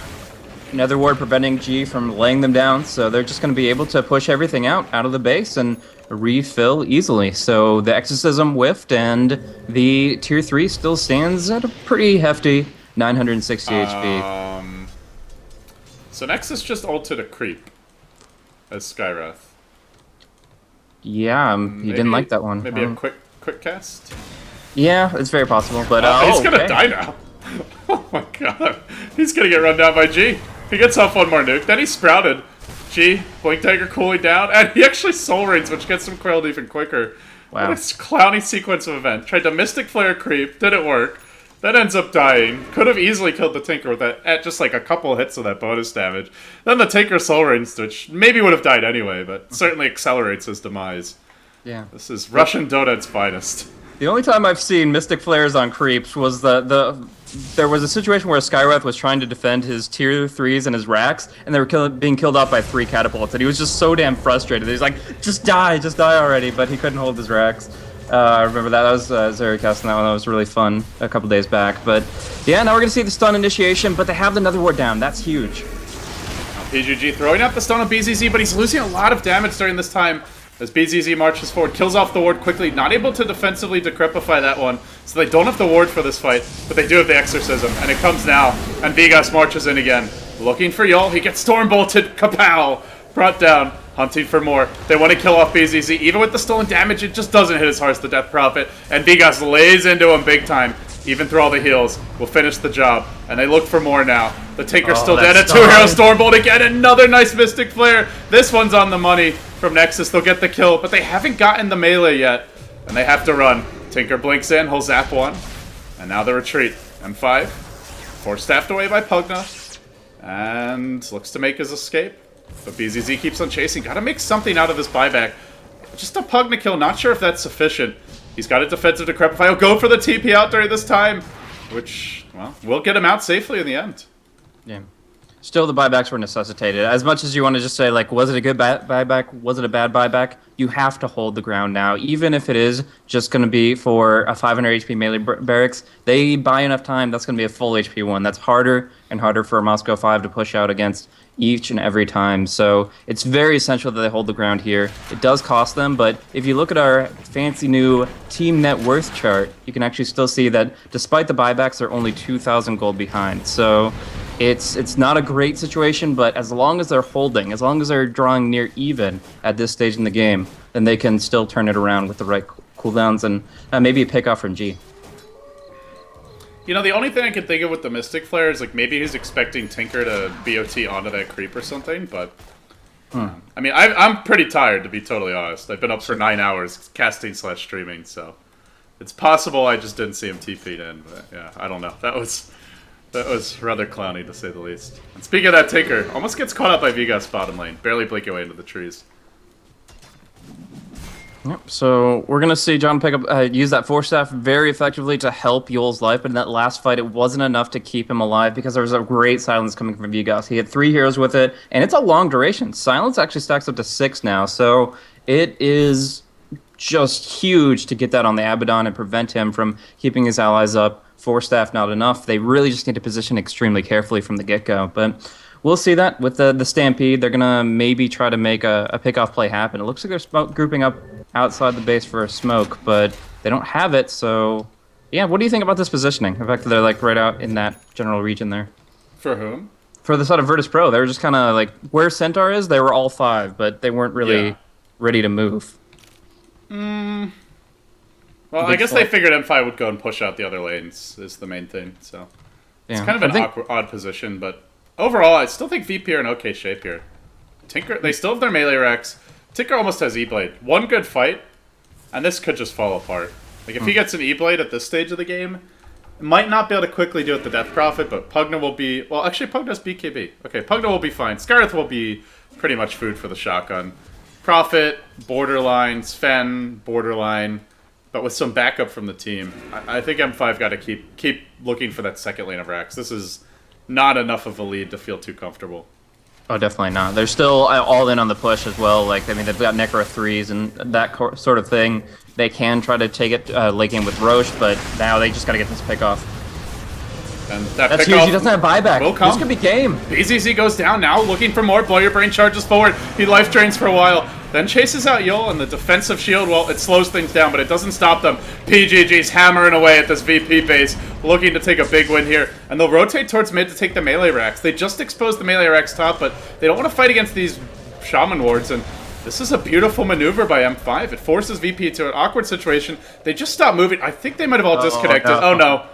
B: Nether Ward preventing G from laying them down. So they're just going to be able to push everything out of the base and refill easily. So the Exorcism whiffed, and the Tier 3 still stands at a pretty hefty 960 HP.
A: So Nexus just ulted a creep as Skywrath.
B: Yeah, you didn't like that one.
A: Maybe a quick cast?
B: Yeah, it's very possible. But
A: he's gonna die now. Oh my god. He's gonna get run down by G. He gets off one more nuke, then he sprouted. G, Blink Dagger cooling down, and he actually Soul Reigns, which gets him quailed even quicker.
B: Wow.
A: What a clowny sequence of event. Tried to Mystic Flare creep, didn't work. Then ends up dying. Could have easily killed the Tinker with that, at just like a couple hits of that bonus damage. Then the Tinker Soul Reigns, which maybe would have died anyway, but certainly accelerates his demise.
B: Yeah.
A: This is Russian Dota at its finest.
B: The only time I've seen Mystic Flares on creeps was there was a situation where Skywrath was trying to defend his tier 3s and his racks, and they were being killed off by 3 catapults, and he was just so damn frustrated. He's like, just die already, but he couldn't hold his racks. I remember that. That was Zeri casting that one. That was really fun a couple days back. But yeah, now we're going to see the stun initiation, but they have the Nether Ward down. That's huge.
A: PGG throwing out the stun on BZZ, but he's losing a lot of damage during this time as BZZ marches forward, kills off the ward quickly, not able to defensively decrepify that one, so they don't have the ward for this fight, but they do have the Exorcism, and it comes now, and Vigas marches in again, looking for Yul. He gets storm bolted, kapow, brought down, hunting for more. They want to kill off BZZ, even with the stolen damage, it just doesn't hit as hard as the Death Prophet, and Vigas lays into him big time, even through all the heals, will finish the job, and they look for more now. The Tinker's still dead, a 2-hero Stormbolt again, another nice Mystic Flare. This one's on the money from Nexus. They'll get the kill, but they haven't gotten the melee yet, and they have to run. Tinker blinks in, he'll zap one, and now the retreat. M5, 4-staffed away by Pugna, and looks to make his escape, but BZZ keeps on chasing. Gotta make something out of this buyback. Just a Pugna kill, not sure if that's sufficient. He's got a defensive Decrepify. He'll go for the TP out during this time, which, well, will get him out safely in the end.
B: Yeah. Still, the buybacks were necessitated. As much as you want to just say, like, was it a good buyback? Was it a bad buyback? You have to hold the ground now. Even if it is just going to be for a 500 HP melee barracks, they buy enough time, that's going to be a full HP one. That's harder and harder for Moscow 5 to push out against each and every time. So it's very essential that they hold the ground here. It does cost them, but if you look at our fancy new team net worth chart, you can actually still see that despite the buybacks, they're only 2,000 gold behind. So it's not a great situation, but as long as they're holding, as long as they're drawing near even at this stage in the game, then they can still turn it around with the right cooldowns and maybe a pick off from G.
A: You know, the only thing I can think of with the Mystic Flare is, like, maybe he's expecting Tinker to BOT onto that creep or something, but I mean, I'm pretty tired, to be totally honest. I've been up for 9 hours casting/streaming, so it's possible I just didn't see him TP'd in, but yeah, I don't know. That was That was rather clowny, to say the least. And speaking of that, Tinker almost gets caught up by Vigas bottom lane, barely blinking away into the trees.
B: Yep. So we're gonna see John pick up use that force staff very effectively to help Yule's life, but in that last fight, it wasn't enough to keep him alive because there was a great silence coming from Vigas. He had 3 heroes with it, and it's a long duration. Silence actually stacks up to 6 now, so it is just huge to get that on the Abaddon and prevent him from keeping his allies up. Force staff not enough. They really just need to position extremely carefully from the get-go, but. We'll see that with the Stampede. They're going to maybe try to make a pick-off play happen. It looks like they're grouping up outside the base for a smoke, but they don't have it, so... Yeah, what do you think about this positioning? The fact that they're like right out in that general region there.
A: For whom?
B: For the side of Virtus Pro, they were just kind of like... Where Centaur is, they were all 5, but they weren't really ready to move.
A: Well, I guess they figured M5 would go and push out the other lanes, is the main thing, so... It's kind of an odd position, but... Overall, I still think VP are in okay shape here. Tinker, they still have their melee Rex. Tinker almost has E-Blade. One good fight, and this could just fall apart. Like, if he gets an E-Blade at this stage of the game, might not be able to quickly do it the Death Prophet, but Pugna will be... Well, actually, Pugna's BKB. Okay, Pugna will be fine. Scarith will be pretty much food for the shotgun. Prophet, borderline. Sven, borderline. But with some backup from the team. I think M5 got to keep looking for that second lane of Rax. This is... not enough of a lead to feel too comfortable.
B: Oh, definitely not. They're still all in on the push as well. Like, I mean, they've got Necro 3s and that sort of thing. They can try to take it late game with Roche, but now they just got to get this pick off.
A: And that
B: that's
A: pick
B: huge.
A: off
B: He doesn't have buyback.
A: Will come.
B: This could be game.
A: BZZ goes down now, looking for more. Blow Your Brain charges forward. He life drains for a while. Then chases out Yul, and the defensive shield, well, it slows things down, but it doesn't stop them. PGG's hammering away at this VP base, looking to take a big win here. And they'll rotate towards mid to take the melee racks. They just exposed the melee racks top, but they don't want to fight against these Shaman wards, and this is a beautiful maneuver by M5. It forces VP to an awkward situation. They just stop moving. I think they might have all disconnected.
B: No.
A: Oh, no.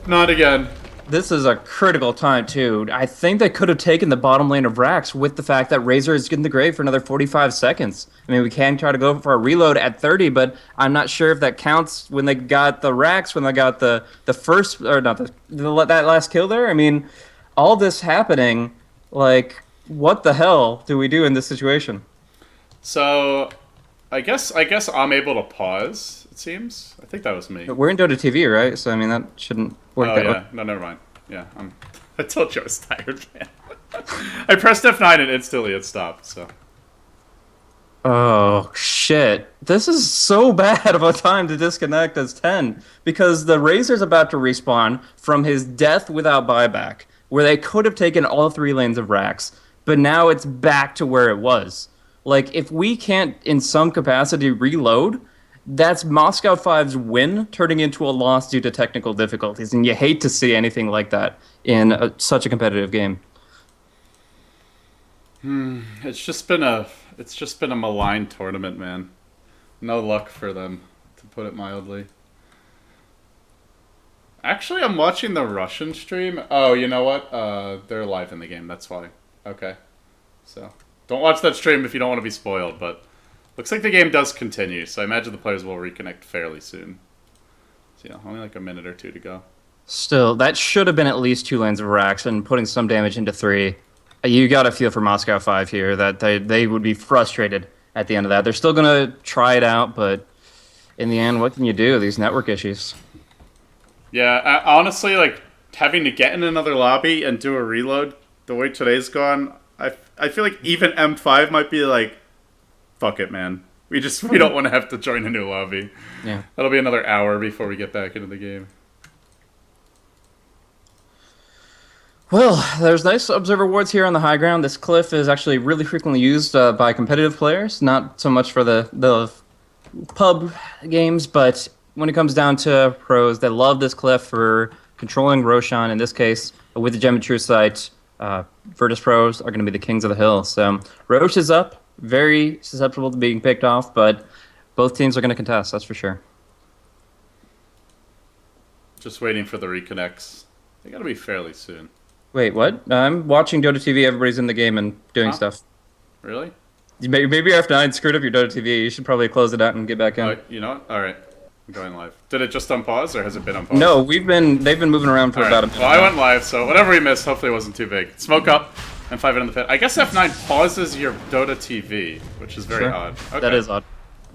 A: Not again.
B: This is a critical time, too. I think they could have taken the bottom lane of Rax with the fact that Razor is in the grave for another 45 seconds. I mean, we can try to go for a reload at 30, but I'm not sure if that counts when they got the Rax, when they got the first, or not, that last kill there. I mean, all this happening, like, what the hell do we do in this situation?
A: So, I guess I'm able to pause, it seems. I think that was me.
B: We're in Dota TV, right? So, I mean, that shouldn't work that way.
A: No, never mind. Yeah, I told you I was tired, man. I pressed F9 and instantly it stopped, so...
B: Oh, shit. This is so bad of a time to disconnect as 10, because the Razor's about to respawn from his death without buyback, where they could have taken all 3 lanes of Rax, but now it's back to where it was. Like, if we can't, in some capacity, reload, that's Moscow 5's win turning into a loss due to technical difficulties, and you hate to see anything like that in such a competitive game.
A: It's just been a maligned tournament, man. No luck for them, to put it mildly. Actually, I'm watching the Russian stream. Oh, you know what? They're live in the game, that's why. Okay. So, don't watch that stream if you don't want to be spoiled, but looks like the game does continue, so I imagine the players will reconnect fairly soon. So, yeah, only like a minute or 2 to go.
B: Still, that should have been at least 2 lanes of Rax and putting some damage into 3. You got to feel for Moscow 5 here that they would be frustrated at the end of that. They're still going to try it out, but in the end, what can you do? These network issues.
A: Yeah, honestly, like, having to get in another lobby and do a reload, the way today's gone, I feel like even M5 might be like, fuck it, man. We don't want to have to join a new lobby.
B: Yeah.
A: That'll be another hour before we get back into the game.
B: Well, there's nice observer wards here on the high ground. This cliff is actually really frequently used by competitive players, not so much for the pub games, but when it comes down to pros, they love this cliff for controlling Roshan. In this case, with the Gem and True Sight, Virtus pros are going to be the kings of the hill. So Roche is up, very susceptible to being picked off, but both teams are going to contest, that's for sure.
A: Just waiting for the reconnects. They got to be fairly soon.
B: Wait, what? I'm watching Dota TV. Everybody's in the game and doing stuff.
A: Really?
B: Maybe F9 screwed up your Dota TV. You should probably close it out and get back in.
A: You know what? All right. I'm going live. Did it just unpause, or has it been unpaused?
B: No, they've been moving around for about a minute.
A: Well, I went live, so whatever we missed, hopefully it wasn't too big. Smoke up and 5 in the pit. I guess F9 pauses your Dota TV, which is very odd. Okay.
B: That is odd.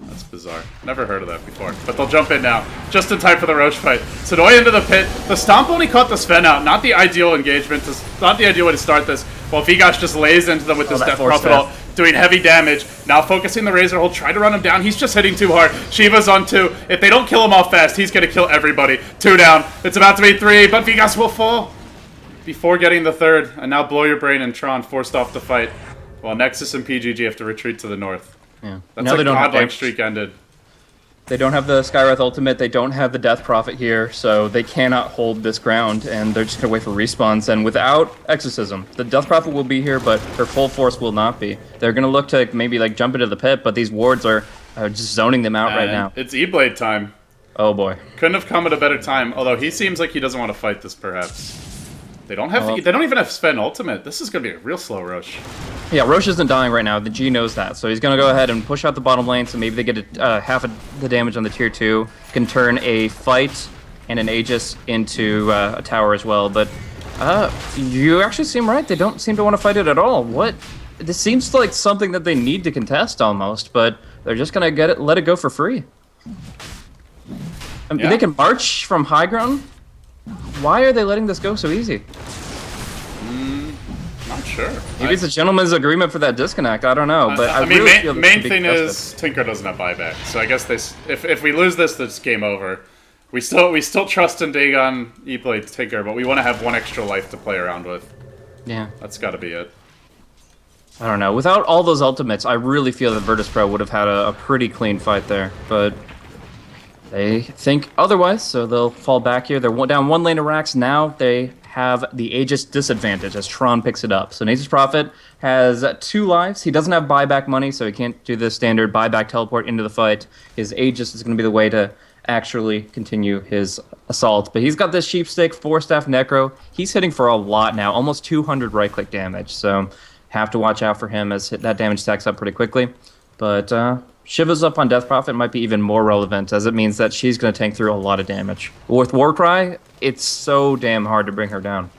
A: That's bizarre. Never heard of that before. But they'll jump in now, just in time for the Roche fight. Sodoi into the pit. The Stomp only caught the Sven out. Not the ideal engagement. Not the ideal way to start this. While Vigash just lays into them with his Death Prophet ult, doing heavy damage. Now focusing the Razor Hold, try to run him down. He's just hitting too hard. Shiva's on 2. If they don't kill him off fast, he's going to kill everybody. 2 down. It's about to be 3, but Vigash will fall before getting the 3rd. And now Blow Your Brain and Tron forced off the fight, while Nexus and PGG have to retreat to the north.
B: Yeah.
A: That's a godlike streak ended.
B: They don't have the Skywrath ultimate, they don't have the Death Prophet here, so they cannot hold this ground, and they're just going to wait for respawns. And without Exorcism, the Death Prophet will be here, but her full force will not be. They're going to look to maybe like jump into the pit, but these wards are just zoning them out right now.
A: It's E-Blade time.
B: Oh boy.
A: Couldn't have come at a better time, although he seems like he doesn't want to fight this, perhaps. They don't have. They don't even have Sven ultimate. This is going to be a real slow Roche.
B: Yeah, Roche isn't dying right now. The G knows that, so he's going to go ahead and push out the bottom lane, so maybe they get half of the damage on the tier 2. Can turn a fight and an Aegis into a tower as well, but you actually seem right. They don't seem to want to fight it at all. What? This seems like something that they need to contest almost, but they're just going to let it go for free. I mean, they can march from high ground. Why are they letting this go so easy?
A: Not sure.
B: Maybe it's a gentleman's agreement for that disconnect. I don't know, but I mean, really
A: main thing is Tinker doesn't have buyback, so I guess if we lose this, it's game over. We still trust in Dagon, E-Blade, Tinker, but we want to have one extra life to play around with.
B: Yeah,
A: that's got to be it.
B: I don't know. Without all those ultimates, I really feel that Virtus.pro would have had a pretty clean fight there, but they think otherwise, so they'll fall back here. They're down 1 lane of Rax. Now they have the Aegis disadvantage as Tron picks it up. So Nature's Prophet has 2 lives. He doesn't have buyback money, so he can't do the standard buyback teleport into the fight. His Aegis is going to be the way to actually continue his assault. But he's got this Sheepstick, 4-staff Necro. He's hitting for a lot now, almost 200 right-click damage. So have to watch out for him as that damage stacks up pretty quickly. But Shiva's up on Death Prophet might be even more relevant, as it means that she's going to tank through a lot of damage. With Warcry, it's so damn hard to bring her down.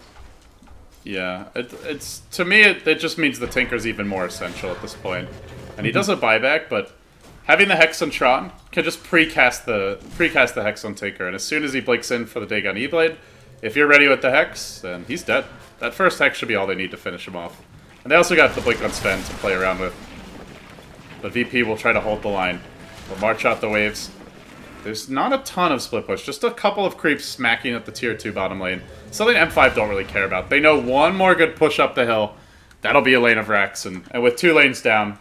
A: Yeah, it's to me, it just means the Tinker's even more essential at this point. And he does a buyback, but having the Hex on Tron can just precast the Hex on Tinker, and as soon as he blinks in for the Dagon E-Blade, if you're ready with the Hex, then he's dead. That first Hex should be all they need to finish him off. And they also got the blink on Sven to play around with. But VP will try to hold the line. We'll march out the waves. There's not a ton of split push, just a couple of creeps smacking at the tier 2 bottom lane. Something M5 don't really care about. They know one more good push up the hill. That'll be a lane of Rax, and with 2 lanes down,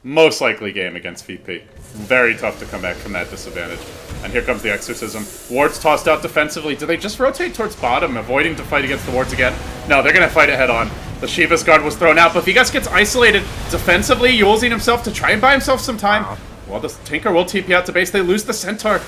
A: most likely game against VP. Very tough to come back from that disadvantage. And here comes the Exorcism. Wards tossed out defensively. Do they just rotate towards bottom, avoiding to fight against the wards again? No, they're going to fight it head on. The Shiva's guard was thrown out, but Vigas gets isolated defensively, using himself to try and buy himself some time. Wow. Well, the Tinker will TP out to base. They lose the Centaur.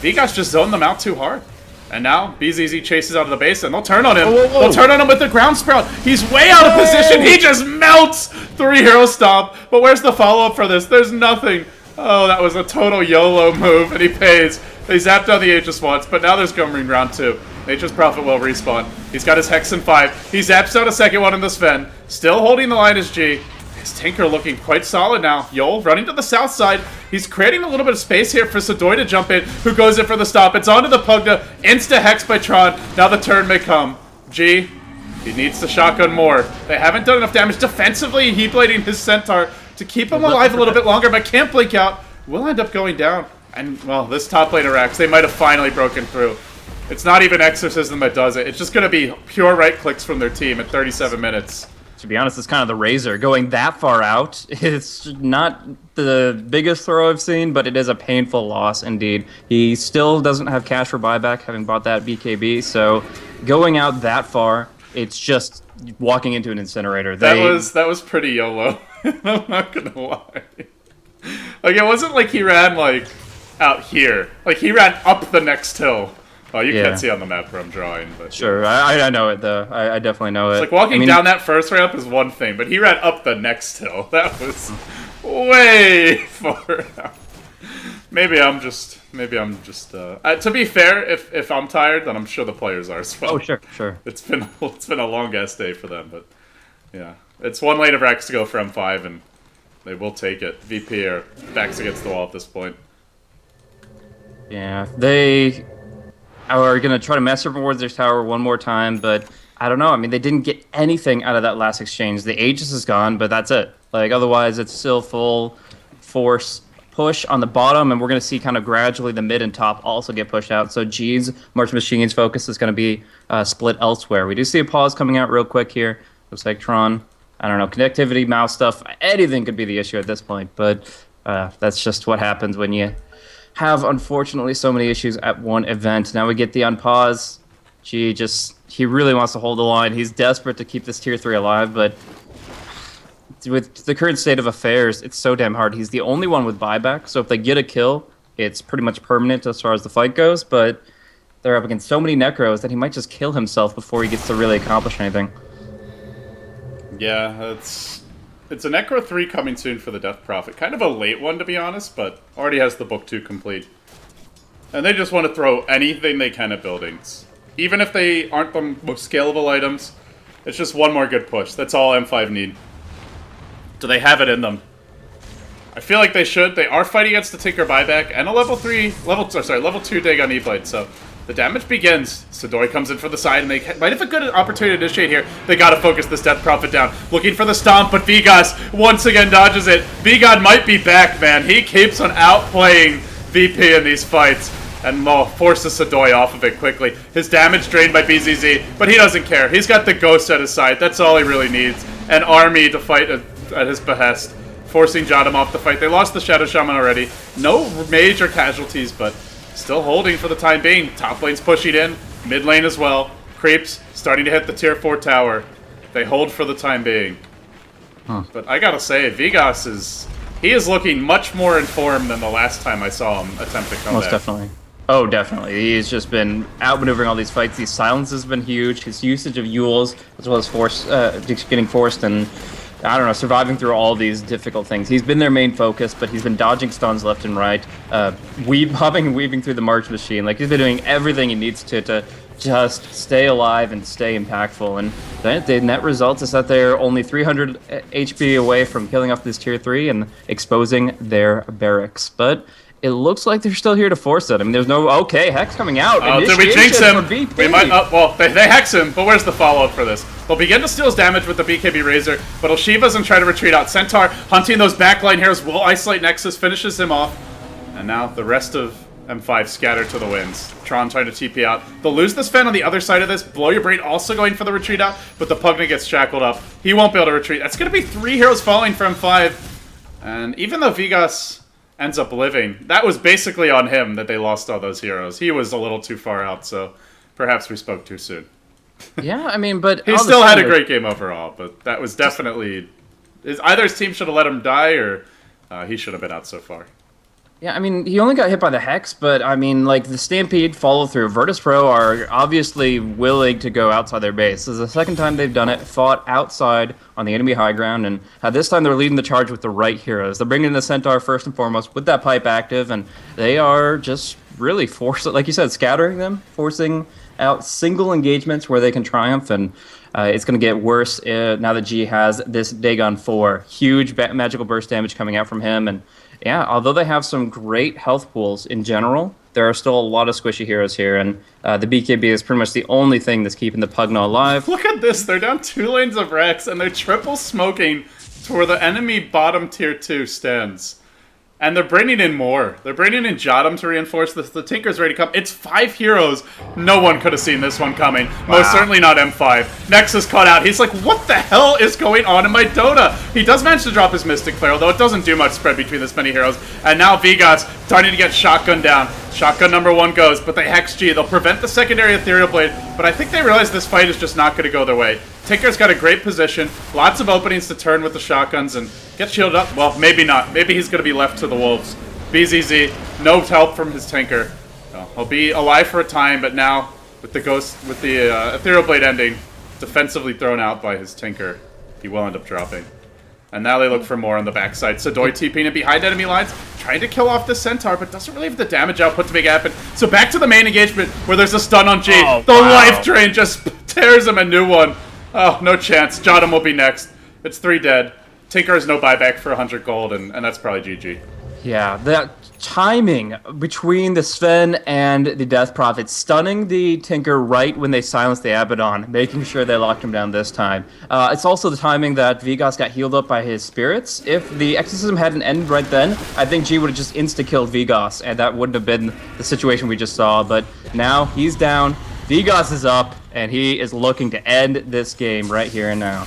A: Vigas just zoned them out too hard. And now BZZ chases out of the base, and they'll turn on him. Whoa. They'll turn on him with the ground sprout. He's way out of position. He just melts. 3 hero stomp. But where's the follow-up for this? There's nothing. Oh, that was a total YOLO move, and he pays. They zapped out the Aegis once, but now there's Gumring round 2. Nature's Prophet will respawn. He's got his Hex in 5. He zaps out a second one in the Sven. Still holding the line as G. His Tinker looking quite solid now. Yol running to the south side. He's creating a little bit of space here for Sodoi to jump in, who goes in for the stop. It's onto the Pugna. Insta-Hex by Tron. Now the turn may come. G, he needs the shotgun more. They haven't done enough damage defensively. He blading his Centaur to keep him alive a little bit longer, but can't blink out. Will end up going down. And, well, this top lane of Rax, they might have finally broken through. It's not even Exorcism that does it. It's just going to be pure right clicks from their team at 37 minutes.
B: To be honest, it's kind of the Razor. Going that far out, it's not the biggest throw I've seen, but it is a painful loss indeed. He still doesn't have cash for buyback, having bought that BKB, so going out that far, it's just walking into an incinerator.
A: That was pretty YOLO. I'm not going to lie. Like, it wasn't like he ran, like, out here. Like, he ran up the next hill. Oh, you can't see on the map where I'm drawing, but
B: sure, I know it though. I definitely know it.
A: It's like walking down that first ramp is one thing, but he ran up the next hill. That was way far out. Maybe I'm just. To be fair, if I'm tired, then I'm sure the players are as well.
B: Oh, sure, sure.
A: It's been a long ass day for them, but yeah, it's one lane of Rex to go for M5, and they will take it. VP are backs against the wall at this point.
B: Yeah, they are going to try to mess up towards their tower one more time, but I don't know. I mean, they didn't get anything out of that last exchange. The Aegis is gone, but that's it. Like, otherwise, it's still full force push on the bottom, and we're going to see kind of gradually the mid and top also get pushed out. So G's March Machine's focus is going to be split elsewhere. We do see a pause coming out real quick here. Looks like Tron, I don't know, connectivity, mouse stuff, anything could be the issue at this point, but that's just what happens when you have, unfortunately, so many issues at one event. Now we get the unpause. He really wants to hold the line. He's desperate to keep this tier 3 alive, but with the current state of affairs, it's so damn hard. He's the only one with buyback, so if they get a kill, it's pretty much permanent as far as the fight goes, but they're up against so many Necros that he might just kill himself before he gets to really accomplish anything.
A: Yeah, it's a Necro 3 coming soon for the Death Prophet. Kind of a late one, to be honest, but already has the book 2 complete. And they just want to throw anything they can at buildings. Even if they aren't the most scalable items, it's just one more good push. That's all M5 need. Do they have it in them? I feel like they should. They are fighting against the Tinker buyback and a level 2 dig on E-Blade, so the damage begins. Sidori comes in for the side, and they might have a good opportunity to initiate here. They gotta focus this Death Prophet down. Looking for the stomp, but Vigas once again dodges it. Vigod might be back, man. He keeps on outplaying VP in these fights, and forces Sidori off of it quickly. His damage drained by BZZ, but he doesn't care. He's got the Ghost at his side. That's all he really needs. An army to fight at his behest, forcing Jadam off the fight. They lost the Shadow Shaman already. No major casualties, but still holding for the time being. Top lane's pushing in. Mid lane as well. Creeps starting to hit the tier 4 tower. They hold for the time being. But I gotta say, Vigas is looking much more informed than the last time I saw him attempt to come back.
B: Most definitely. Oh, definitely. He's just been outmaneuvering all these fights. These silences have been huge. His usage of Yules, as well as getting forced and, I don't know, surviving through all these difficult things. He's been their main focus, but he's been dodging stuns left and right, bobbing and weaving through the March Machine. Like, he's been doing everything he needs to just stay alive and stay impactful. And the net result is that they're only 300 HP away from killing off this tier 3 and exposing their barracks. But it looks like they're still here to force it. I mean, there's no... Okay, Hex coming out.
A: Did we jinx him? We might... well, they Hex him, but where's the follow-up for this? They'll begin to steal his damage with the BKB Razor, but Oshiva's and try to retreat out. Centaur, hunting those backline heroes, will isolate Nexus, finishes him off. And now the rest of M5 scattered to the winds. Tron trying to TP out. They'll lose this Fen on the other side of this. Blow Your Brain also going for the retreat out, but the Pugna gets shackled up. He won't be able to retreat. That's going to be 3 heroes falling for M5. And even though Vigas ends up living, that was basically on him that they lost all those heroes. He was a little too far out, so perhaps we spoke too soon.
B: Yeah, I mean, but...
A: he still had a great game overall, but that was definitely... either his team should have let him die, or he should have been out so far.
B: Yeah, I mean, he only got hit by the Hex, but, I mean, like, the Stampede follow-through. Virtus Pro are obviously willing to go outside their base. This is the second time they've done it, fought outside on the enemy high ground, and this time they're leading the charge with the right heroes. They're bringing in the Centaur first and foremost with that pipe active, and they are just really forcing, like you said, scattering them, forcing out single engagements where they can triumph, and it's going to get worse now that G has this Dagon 4. Huge magical burst damage coming out from him, and yeah, although they have some great health pools in general, there are still a lot of squishy heroes here, and the BKB is pretty much the only thing that's keeping the Pugna alive.
A: Look at this, they're down 2 lanes of Rex, and they're triple smoking to where the enemy bottom tier 2 stands. And they're bringing in more. They're bringing in Jadam to reinforce this. The Tinker's ready to come. It's 5 heroes. No one could have seen this one coming. Wow. Most certainly not M5. Nexus caught out. He's like, what the hell is going on in my Dota? He does manage to drop his Mystic Flare, although it doesn't do much spread between this many heroes. And now Vigas starting to get shotgun down. Shotgun number 1 goes, but they Hex G. They'll prevent the secondary Ethereal Blade, but I think they realize this fight is just not going to go their way. Tinker's got a great position, lots of openings to turn with the shotguns and get shielded up. Well, maybe not. Maybe he's going to be left to the wolves. BZZ, no help from his Tinker. Well, he'll be alive for a time, but now with the Ethereal Blade ending, defensively thrown out by his Tinker, he will end up dropping. And now they look for more on the backside. Sadoi TPing it behind enemy lines, trying to kill off the Centaur, but doesn't really have the damage output to make it happen. So back to the main engagement, where there's a stun on G. The life drain just tears him a new one. Oh, no chance. Jotum will be next. It's 3 dead. Tinker has no buyback for 100 gold, and that's probably GG.
B: Yeah, that timing between the Sven and the Death Prophet, stunning the Tinker right when they silenced the Abaddon, making sure they locked him down this time. It's also the timing that Vigas got healed up by his spirits. If the Exorcism hadn't ended right then, I think G would have just insta-killed Vigas, and that wouldn't have been the situation we just saw. But now he's down, Vigas is up, and he is looking to end this game right here and now.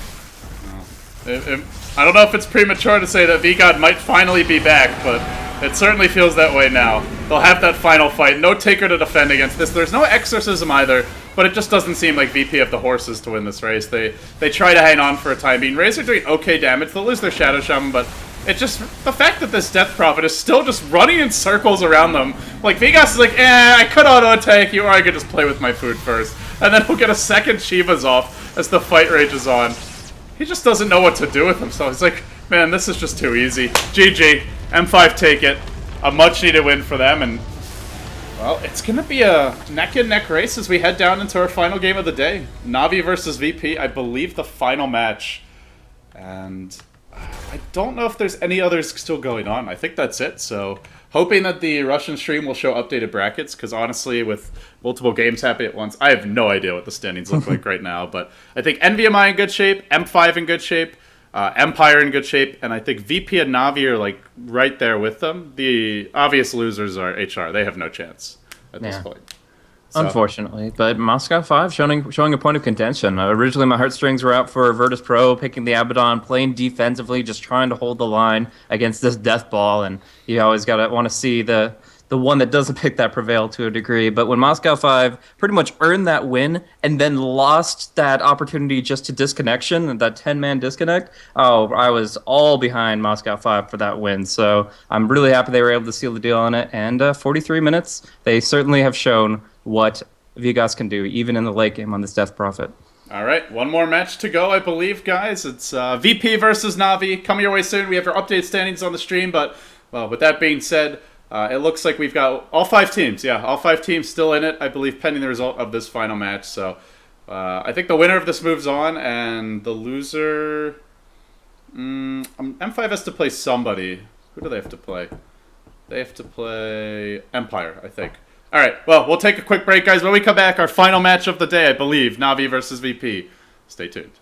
A: I don't know if it's premature to say that VGod might finally be back, but it certainly feels that way now. They'll have that final fight. No Taker to defend against this. There's no Exorcism either, but it just doesn't seem like VP have the horses to win this race. They try to hang on for a time being. Raze are doing okay damage. They'll lose their Shadow Shaman, but it's just the fact that this Death Prophet is still just running in circles around them. Like, Vegas is like, I could auto-attack you, or I could just play with my food first. And then he'll get a second Shivas off as the fight rages on. He just doesn't know what to do with himself. He's like, man, this is just too easy. GG. M5 take it. A much-needed win for them, and, well, it's going to be a neck-and-neck race as we head down into our final game of the day. Na'Vi versus VP, I believe the final match. And I don't know if there's any others still going on. I think that's it, so hoping that the Russian stream will show updated brackets, because honestly, with multiple games happening at once, I have no idea what the standings look like right now. But I think NVMI in good shape, M5 in good shape, Empire in good shape, and I think VP and Na'Vi are like right there with them. The obvious losers are HR. They have no chance at this point. So.
B: Unfortunately, but Moscow 5 showing a point of contention. Originally, my heartstrings were out for Virtus Pro, picking the Abaddon, playing defensively, just trying to hold the line against this death ball, and you always want to see the one that doesn't pick that prevail to a degree. But when Moscow 5 pretty much earned that win and then lost that opportunity just to disconnection, that 10-man disconnect, I was all behind Moscow 5 for that win. So I'm really happy they were able to seal the deal on it. And 43 minutes, they certainly have shown what Vigas can do, even in the late game on this Death Prophet.
A: All right, one more match to go, I believe, guys. It's VP versus Na'Vi. Coming your way soon. We have our updated standings on the stream, but, well, with that being said, it looks like we've got all 5 teams. Yeah, all 5 teams still in it, I believe, pending the result of this final match. So I think the winner of this moves on, and the loser... M5 has to play somebody. Who do they have to play? They have to play Empire, I think. All right, well, we'll take a quick break, guys. When we come back, our final match of the day, I believe, Na'Vi versus VP. Stay tuned.